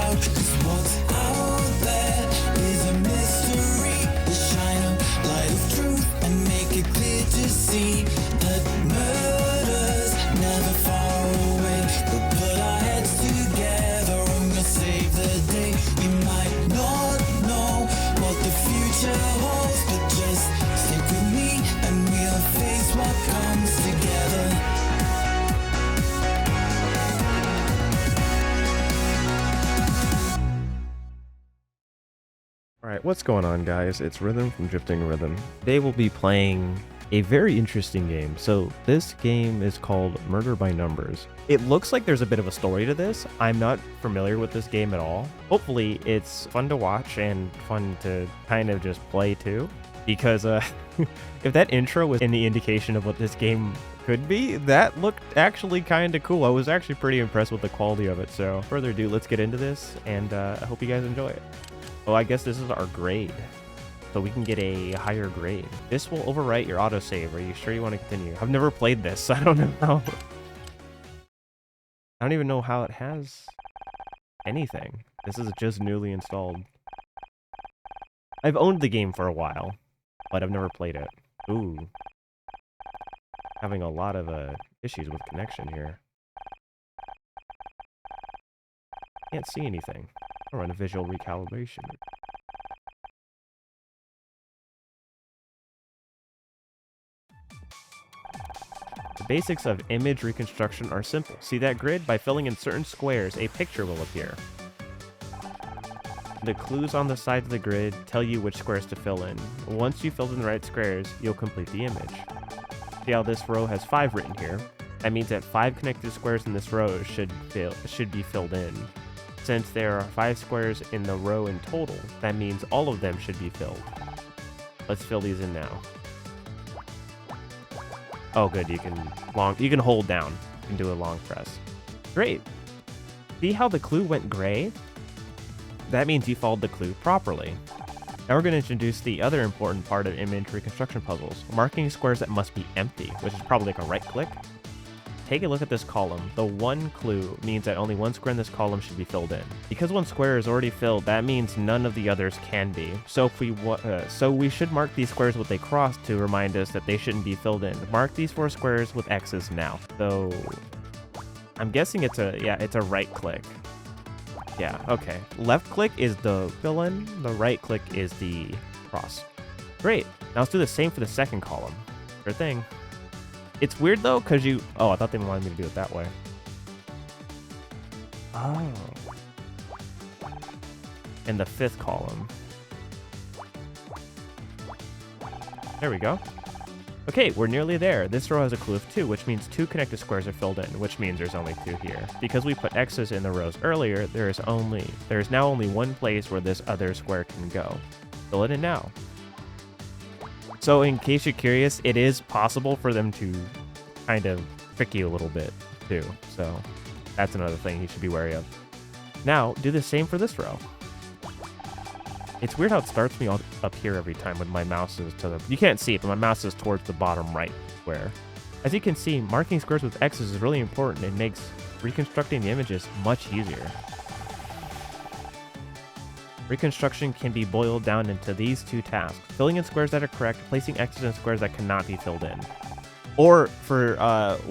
out, 'cause what's out there is a mystery. We'll shine a light of truth and make it clear to see that murder's never far away. We'll put our heads together and we'll save the day. We might not know what the future holds, but just stick with me and we'll face what comes together. Alright, what's going on, guys? It's Rhythm from DriftingInRhythm. Today we'll be playing a very interesting game. So this game is called Murder by Numbers. It looks like there's a bit of a story to this. I'm not familiar with this game at all. Hopefully it's fun to watch and fun to kind of just play too. Because if that intro was any indication of what this game could be, that looked actually kind of cool. I was actually pretty impressed with the quality of it. So further ado, let's get into this, and I hope you guys enjoy it. Oh, I guess this is our grade, so we can get a higher grade. This will overwrite your autosave. Are you sure you want to continue? I've never played this, so I don't know how. I don't even know how it has anything. This is just newly installed. I've owned the game for a while, but I've never played it. Ooh. Having a lot of issues with connection here. Can't see anything. I'll run a visual recalibration. The basics of image reconstruction are simple. See that grid? By filling in certain squares, a picture will appear. The clues on the sides of the grid tell you which squares to fill in. Once you filled in the right squares, you'll complete the image. See how this row has 5 written here? That means that 5 connected squares in this row should be filled in. Since there are 5 squares in the row in total, that means all of them should be filled. Let's fill these in now. Oh good, you can hold down. You can do a long press. Great. See how the clue went gray? That means you followed the clue properly. Now we're going to introduce the other important part of image reconstruction puzzles, marking squares that must be empty, which is probably like a right click. Take a look at this column. The one clue means that only one square in this column should be filled in. Because one square is already filled, that means none of the others can be. So we should mark these squares with a cross to remind us that they shouldn't be filled in. Mark these 4 squares with X's now. So I'm guessing it's a right click. Yeah, okay. Left click is the fill in, the right click is the cross. Great. Now let's do the same for the second column. Sure thing. It's weird though, because oh, I thought they wanted me to do it that way. Oh. In the 5th column. There we go. Okay, we're nearly there. This row has a clue of 2, which means 2 connected squares are filled in, which means there's only 2 here. Because we put X's in the rows earlier, there is now only 1 place where this other square can go. Fill it in now. So in case you're curious, it is possible for them to kind of trick you a little bit too. So that's another thing you should be wary of. Now do the same for this row. It's weird how it starts me up here every time when my mouse is to the... You can't see it, but my mouse is towards the bottom right square. As you can see, marking squares with X's is really important. It makes reconstructing the images much easier. Reconstruction can be boiled down into these 2 tasks: filling in squares that are correct, placing X's in squares that cannot be filled in. Or for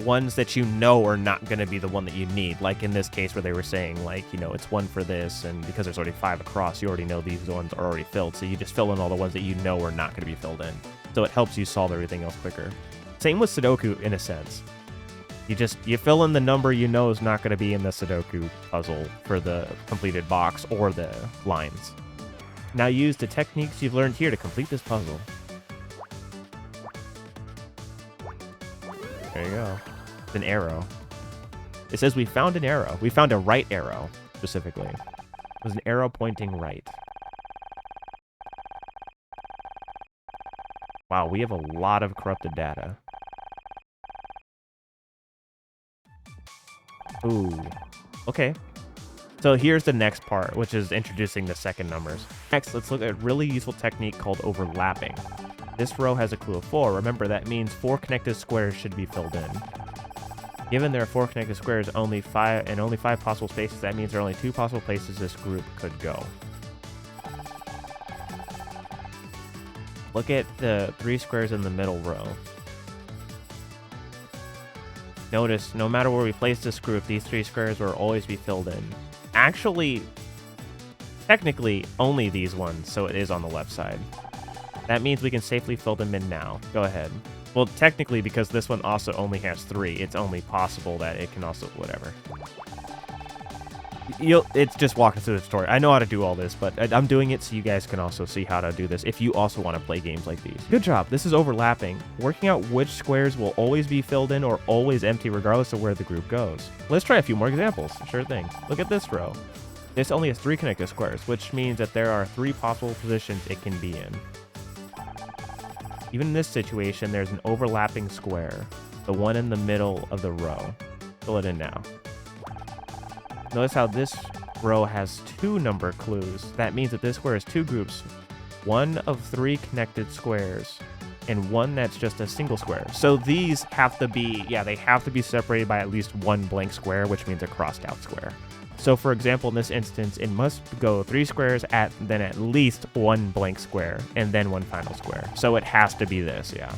ones that you know are not going to be the one that you need, like in this case where they were saying, like, it's 1 for this, and because there's already 5 across, you already know these ones are already filled, so you just fill in all the ones that you know are not going to be filled in. So it helps you solve everything else quicker. Same with Sudoku in a sense. You fill in the number you know is not going to be in the Sudoku puzzle for the completed box or the lines. Now use the techniques you've learned here to complete this puzzle. There you go. It's an arrow. It says we found an arrow. We found a right arrow, specifically. It was an arrow pointing right. Wow, we have a lot of corrupted data. Ooh. Okay. So here's the next part, which is introducing the second numbers. Next, let's look at a really useful technique called overlapping. This row has a clue of 4. Remember, that means 4 connected squares should be filled in. Given there are 4 connected squares, only 5 possible spaces, that means there are only 2 possible places this group could go. Look at the 3 squares in the middle row. Notice, no matter where we place this group, these 3 squares will always be filled in. Actually, technically, only these ones, so it is on the left side. That means we can safely fill them in now. Go ahead. Well, technically, because this one also only has 3, it's only possible that it can also... whatever. It's just walking through the story. I know how to do all this, but I'm doing it so you guys can also see how to do this if you also want to play games like these. Good job. This is overlapping. Working out which squares will always be filled in or always empty regardless of where the group goes. Let's try a few more examples. Sure thing. Look at this row. This only has 3 connected squares, which means that there are 3 possible positions it can be in. Even in this situation, there's an overlapping square, the one in the middle of the row. Fill it in now. Notice how this row has 2 number clues. That means that this square has 2 groups, 1 of 3 connected squares, and 1 that's just a single square. So these have to be, they have to be separated by at least 1 blank square, which means a crossed out square. So for example, in this instance, it must go 3 squares then at least 1 blank square, and then 1 final square. So it has to be this, yeah.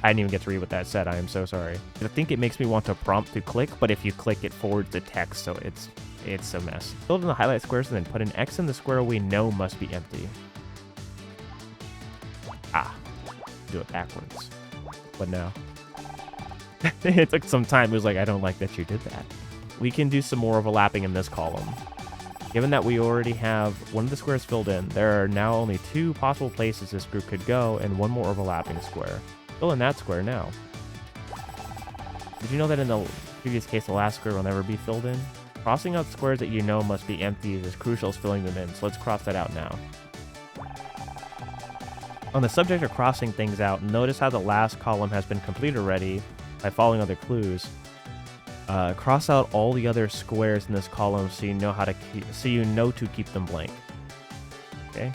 I didn't even get to read what that said. I am so sorry. I think it makes me want to prompt to click, but if you click, it forwards the text, so it's a mess. Fill in the highlight squares and then put an X in the square we know must be empty. Do it backwards. What now? It took some time. It was like, I don't like that you did that. We can do some more overlapping in this column. Given that we already have 1 of the squares filled in, there are now only 2 possible places this group could go and 1 more overlapping square. Fill in that square now. Did you know that in the previous case, the last square will never be filled in? Crossing out squares that you know must be empty is as crucial as filling them in, so let's cross that out now. On the subject of crossing things out, notice how the last column has been completed already by following other clues. Cross out all the other squares in this column so you know to keep them blank. Okay.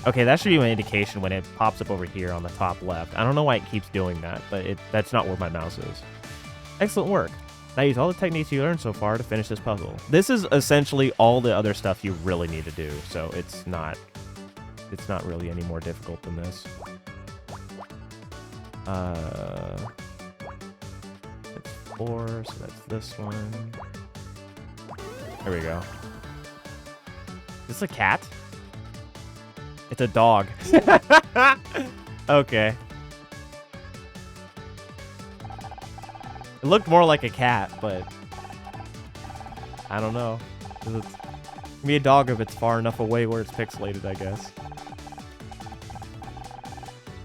Okay, that should be an indication when it pops up over here on the top left. I don't know why it keeps doing that, but that's not where my mouse is. Excellent work. Now use all the techniques you learned so far to finish this puzzle. This is essentially all the other stuff you really need to do, so it's not really any more difficult than this. It's 4, so that's this one. There we go. Is this a cat? It's a dog. Okay. It looked more like a cat, but I don't know. It can be a dog if it's far enough away where it's pixelated, I guess.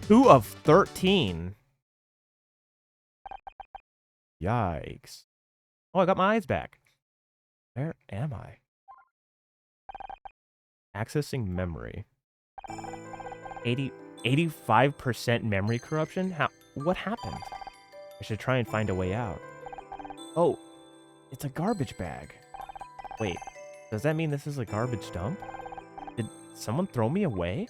2 of 13. Yikes. Oh, I got my eyes back. Where am I? Accessing memory. 85% memory corruption? What happened? I should try and find a way out. Oh, it's a garbage bag. Wait, does that mean this is a garbage dump? Did someone throw me away?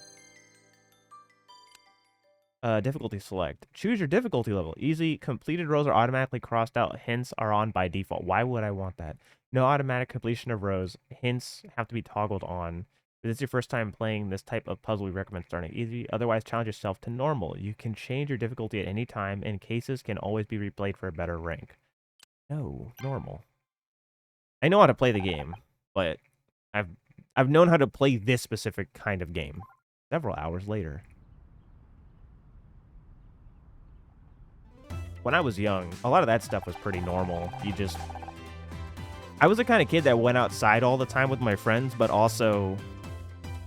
Difficulty select. Choose your difficulty level. Easy. Completed rows are automatically crossed out. Hints are on by default. Why would I want that? No automatic completion of rows. Hints have to be toggled on. If this is your first time playing this type of puzzle, we recommend starting easy. Otherwise, challenge yourself to normal. You can change your difficulty at any time, and cases can always be replayed for a better rank. No, normal. I know how to play the game, but I've known how to play this specific kind of game several hours later. When I was young, a lot of that stuff was pretty normal. I was the kind of kid that went outside all the time with my friends, but also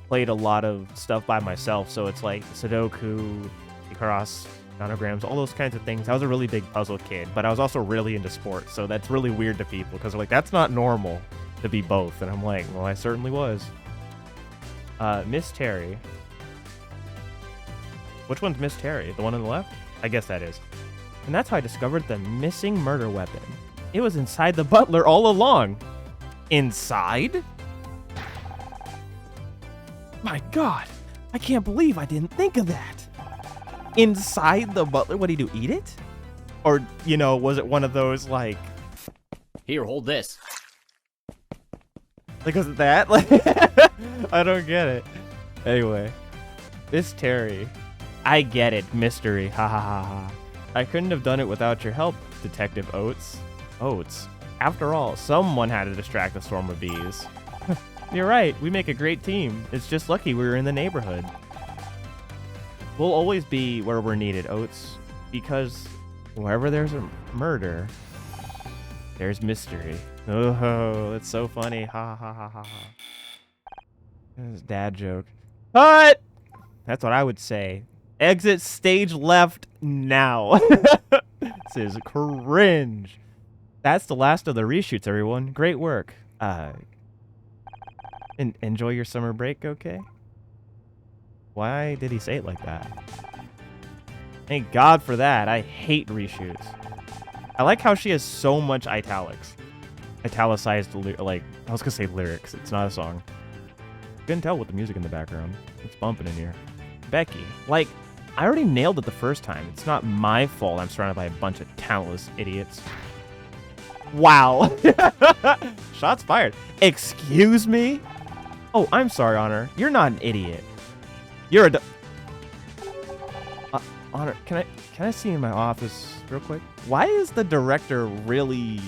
played a lot of stuff by myself. So it's like Sudoku, cross, nanograms, all those kinds of things. I was a really big puzzle kid, but I was also really into sports. So that's really weird to people because they're like, that's not normal to be both. And I'm like, well, I certainly was. Miss Terry. Which one's Miss Terry? The one on the left? I guess that is. And that's how I discovered the missing murder weapon. It was inside the butler all along. Inside? My God, I can't believe I didn't think of that. Inside the butler, what do you do, eat it? Or, you know, was it one of those, like... Here, hold this. Like, was it that? Like, I don't get it. Anyway. Miss Terry. I get it. Mystery. Ha ha ha ha. I couldn't have done it without your help, Detective Oates. Oates. After all, someone had to distract the swarm of bees. You're right. We make a great team. It's just lucky we were in the neighborhood. We'll always be where we're needed, Oates. Because wherever there's a murder, there's mystery. Oh, that's so funny. Ha ha ha ha ha. This is a dad joke. Cut! That's what I would say. Exit stage left now. This is cringe. That's the last of the reshoots, everyone. Great work. Enjoy your summer break, okay? Why did he say it like that? Thank God for that. I hate reshoots. I like how she has so much italics. Italicized, like, I was gonna say lyrics. It's not a song. Couldn't tell with the music in the background. It's bumping in here. Becky, like, I already nailed it the first time. It's not my fault I'm surrounded by a bunch of talentless idiots. Wow. Shots fired. Excuse me? Oh, I'm sorry, Honor. You're not an idiot. You're a... Honor, can I see you in my office real quick? Why is the director really...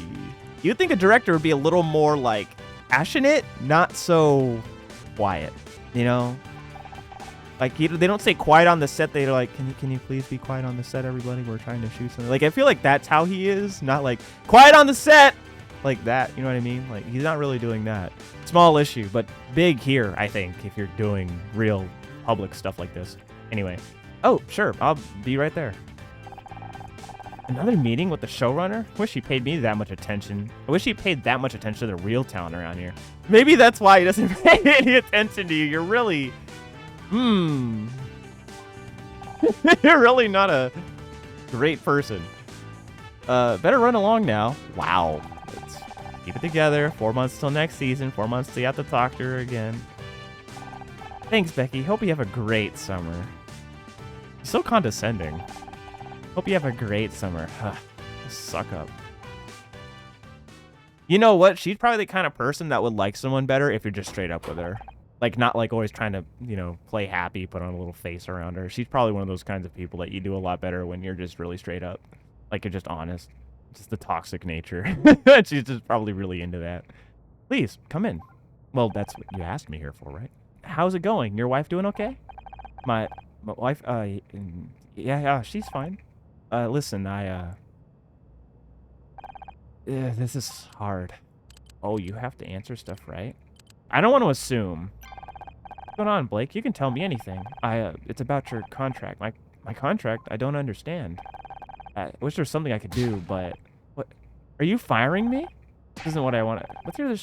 You'd think a director would be a little more, like, passionate, not so quiet, you know? Like, they don't say quiet on the set. They're like, can you please be quiet on the set, everybody? We're trying to shoot something. Like, I feel like that's how he is. Not like, quiet on the set! Like that, you know what I mean? Like, he's not really doing that. Small issue, but big here, I think, if you're doing real public stuff like this. Anyway. Oh, sure, I'll be right there. Another meeting with the showrunner? Wish he paid me that much attention. I wish he paid that much attention to the real talent around here. Maybe that's why he doesn't pay any attention to you. You're really... You're really not a great person. Better run along now. Wow. Let's keep it together. 4 months till next season. 4 months till you have to talk to her again. Thanks, Becky. Hope you have a great summer. You're so condescending. Hope you have a great summer. Huh. Suck up. You know what? She's probably the kind of person that would like someone better if you're just straight up with her. Like, not like always trying to, you know, play happy, put on a little face around her. She's probably one of those kinds of people that you do a lot better when you're just really straight up. Like, you're just honest. Just the toxic nature. She's just probably really into that. Please, come in. Well, that's what you asked me here for, right? How's it going? Your wife doing okay? My wife, yeah, she's fine. Listen, this is hard. Oh, you have to answer stuff, right? I don't want to assume. What's going on, Blake? You can tell me anything. It's about your contract. My contract? I don't understand. I wish there was something I could do, but... What? Are you firing me? This isn't what I want to...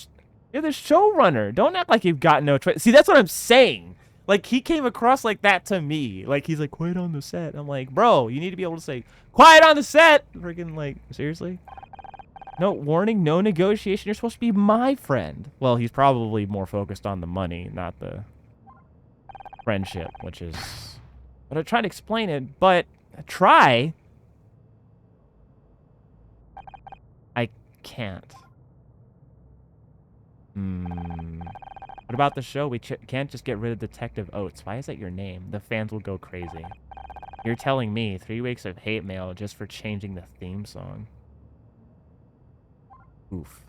You're the showrunner. Don't act like you've got no choice. See, that's what I'm saying. Like, he came across like that to me. Like, he's like, quiet on the set. I'm like, bro, you need to be able to say, quiet on the set! Freaking, like, seriously? No warning, no negotiation. You're supposed to be my friend. Well, he's probably more focused on the money, not the friendship, which is... But I try to explain it, but... Try? I can't. What about the show? We can't just get rid of Detective Oates. Why is that your name? The fans will go crazy. You're telling me 3 weeks of hate mail just for changing the theme song. Oof.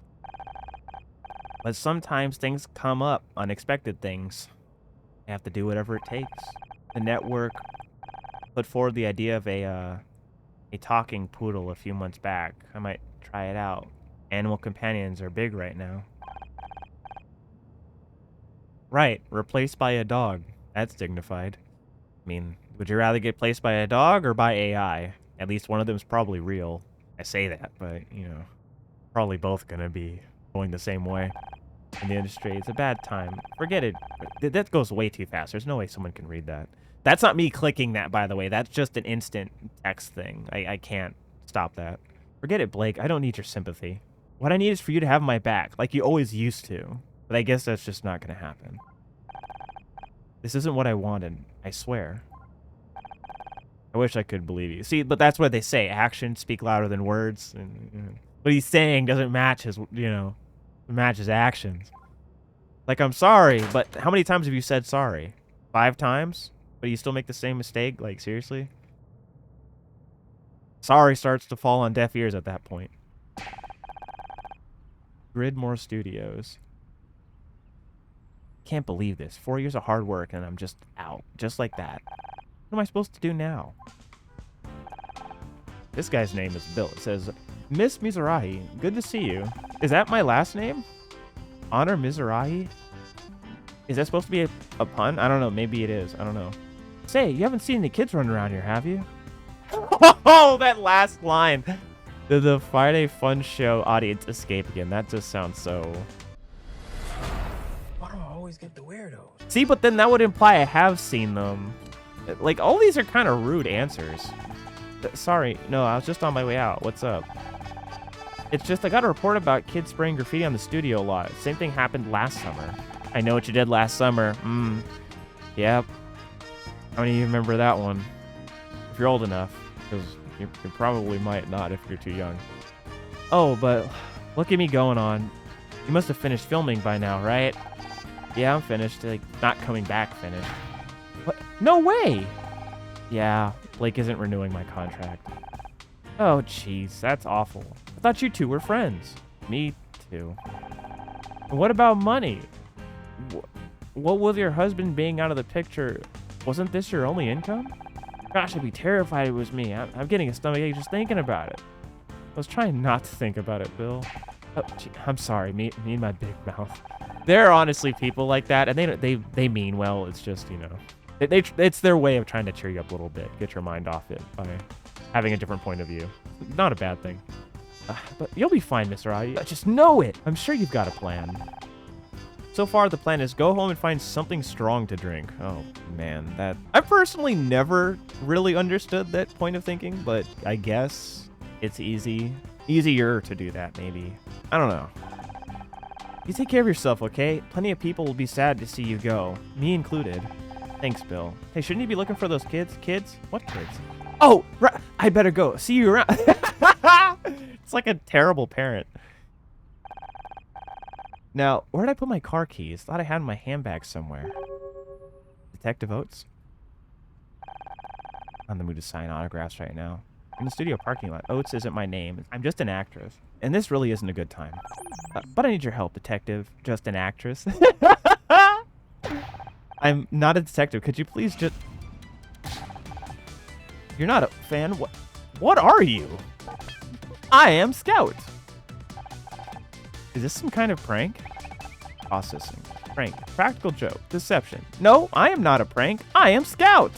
But sometimes things come up, unexpected things. You have to do whatever it takes. The network put forward the idea of a talking poodle a few months back. I might try it out. Animal companions are big right now. Right, replaced by a dog. That's dignified. I mean, would you rather get placed by a dog or by AI? At least one of them is probably real. I say that, but, you know, probably both gonna be going the same way in the industry. It's a bad time. Forget it. That goes way too fast. There's no way someone can read that. That's not me clicking that, by the way. That's just an instant text thing. I can't stop that. Forget it, Blake. I don't need your sympathy. What I need is for you to have my back, like you always used to. But I guess that's just not going to happen. This isn't what I wanted, I swear. I wish I could believe you. See, but that's what they say. Actions speak louder than words. And what he's saying doesn't match his, match his actions. Like, I'm sorry, but how many times have you said sorry? 5 times? But you still make the same mistake? Like, seriously? Sorry starts to fall on deaf ears at that point. Gridmore Studios. Can't believe this. 4 years of hard work and I'm just out. Just like that. What am I supposed to do now? This guy's name is Bill. It says, Miss Mizrahi, good to see you. Is that my last name? Honor Mizrahi? Is that supposed to be a pun? I don't know. Maybe it is. I don't know. Say, you haven't seen any kids running around here, have you? Oh, that last line. The Friday Fun Show audience escape again. That just sounds so... Why do I always get the weirdos? See, but then that would imply I have seen them. Like, all these are kind of rude answers. Sorry, no, I was just on my way out. What's up? It's just I got a report about kids spraying graffiti on the studio lot. Same thing happened last summer. I know what you did last summer. Yep. How many of you remember that one? If you're old enough, because you probably might not if you're too young. Oh, but look at me going on. You must have finished filming by now, right? Yeah, I'm finished. Like, not coming back finished. What? No way! Yeah, Blake isn't renewing my contract. Oh, jeez, that's awful. I thought you two were friends. Me too. What about money? What with your husband being out of the picture? Wasn't this your only income? Gosh, I'd be terrified it was me. I'm getting a stomachache just thinking about it. I was trying not to think about it, Bill. Oh, gee, I'm sorry, me and my big mouth. There are honestly people like that, and they mean well. It's just, it's their way of trying to cheer you up a little bit, get your mind off it by having a different point of view. Not a bad thing. But you'll be fine, Mr. I just know it. I'm sure you've got a plan. So far, the plan is go home and find something strong to drink. Oh, man, that... I personally never really understood that point of thinking, but I guess it's easier to do that, maybe. I don't know. You take care of yourself, okay? Plenty of people will be sad to see you go, me included. Thanks, Bill. Hey, shouldn't you be looking for those kids? Kids? What kids? Oh, I better go. See you around. It's like a terrible parent. Now, where'd I put my car keys? Thought I had in my handbag somewhere. Detective Oates? I'm in the mood to sign autographs right now. In the studio parking lot. Oates isn't my name. I'm just an actress. And this really isn't a good time. But I need your help, detective. Just an actress. I'm not a detective. Could you please just... You're not a fan? What are you? I am Scout. Is this some kind of prank? Processing. Prank. Practical joke. Deception. No, I am not a prank. I am Scout.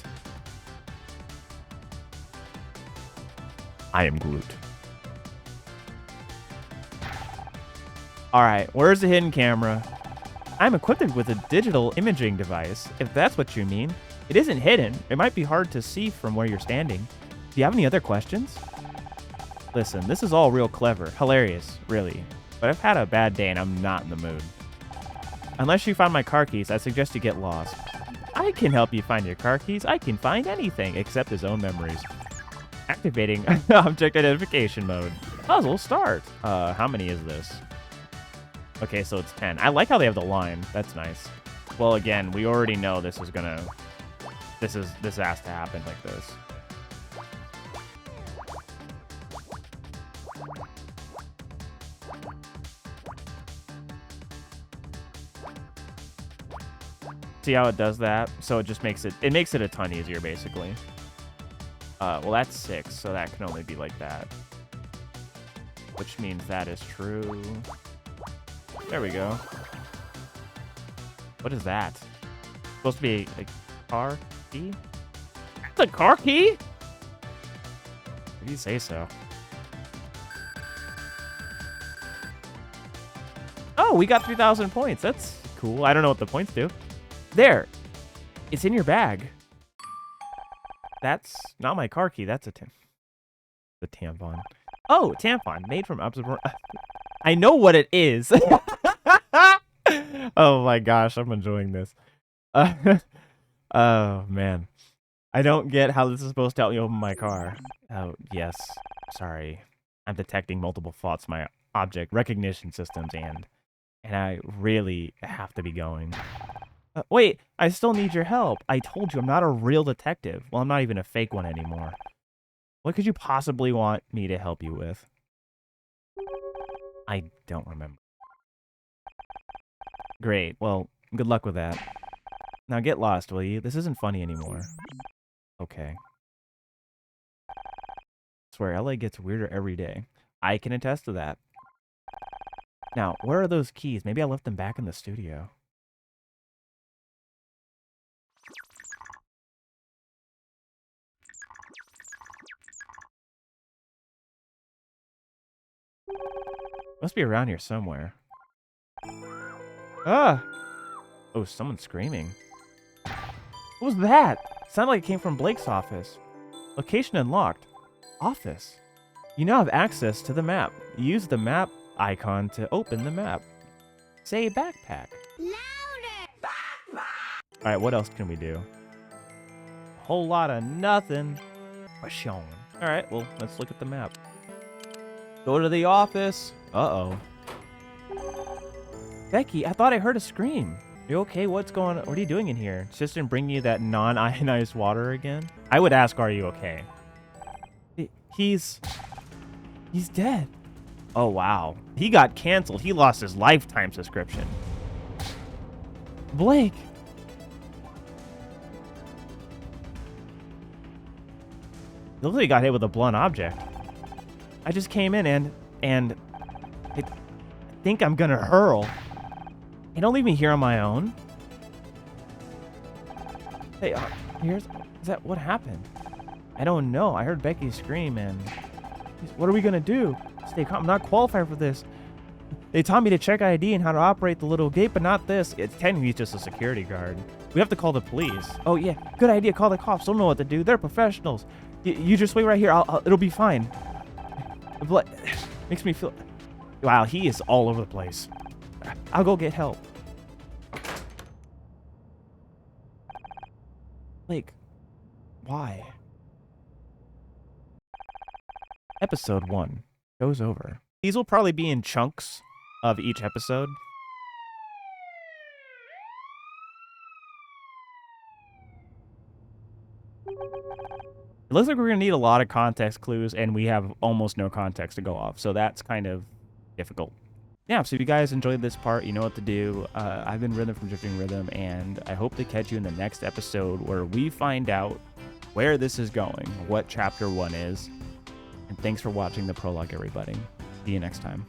I am Groot. Alright, where's the hidden camera? I'm equipped with a digital imaging device, if that's what you mean. It isn't hidden. It might be hard to see from where you're standing. Do you have any other questions? Listen, this is all real clever. Hilarious, really. But I've had a bad day and I'm not in the mood. Unless you found my car keys, I suggest you get lost. I can help you find your car keys. I can find anything except his own memories. Activating object identification mode. Puzzle start. How many is this? Okay, so it's 10. I like how they have the line. That's nice. Well, again, we already know this is gonna... This has to happen like this. See how it does that? So it just makes it a ton easier, basically. Well, that's 6, so that can only be like that. Which means that is true. There we go. What is that? Supposed to be a car key? That's a car key? Did you say so? Oh, we got 3,000 points. That's cool. I don't know what the points do. There. It's in your bag. That's not my car key. That's the tampon. Oh, tampon. Made from absorbent... I know what it is. Oh my gosh, I'm enjoying this. Oh man. I don't get how this is supposed to help me open my car. Oh, yes. Sorry. I'm detecting multiple faults in my object recognition systems, and I really have to be going. Wait, I still need your help. I told you I'm not a real detective. Well, I'm not even a fake one anymore. What could you possibly want me to help you with? I don't remember. Great. Well, good luck with that. Now get lost, will you? This isn't funny anymore. Okay. I swear, LA gets weirder every day. I can attest to that. Now, where are those keys? Maybe I left them back in the studio. Must be around here somewhere. Ah! Oh, someone's screaming. What was that? Sounded like it came from Blake's office. Location unlocked. Office. You now have access to the map. Use the map icon to open the map. Say backpack. Louder! Backpack! Alright, what else can we do? A whole lot of nothing. Alright, well, let's look at the map. Go to the office. Uh-oh. Becky, I thought I heard a scream. You okay? What's going on? What are you doing in here? Just didn't bring you that non-ionized water again? I would ask, are you okay? He's dead. Oh, wow. He got canceled. He lost his lifetime subscription. Blake. It looks like he got hit with a blunt object. I just came in and I think I'm gonna hurl. Hey, don't leave me here on my own. Hey, is that what happened? I don't know. I heard Becky scream and... What are we gonna do? Stay calm. I'm not qualified for this. They taught me to check ID and how to operate the little gate, but not this. It's technically just a security guard. We have to call the police. Oh yeah, good idea. Call the cops. Don't know what to do. They're professionals. You just wait right here. It'll be fine. The blood makes me feel... Wow, he is all over the place. I'll go get help. Like, why? Episode 1 goes over. These will probably be in chunks of each episode. It looks like we're going to need a lot of context clues, and we have almost no context to go off, so that's kind of difficult. Yeah, so if you guys enjoyed this part, you know what to do. I've been Rhythm from Drifting Rhythm, and I hope to catch you in the next episode where we find out where this is going, what Chapter 1 is. And thanks for watching the prologue, everybody. See you next time.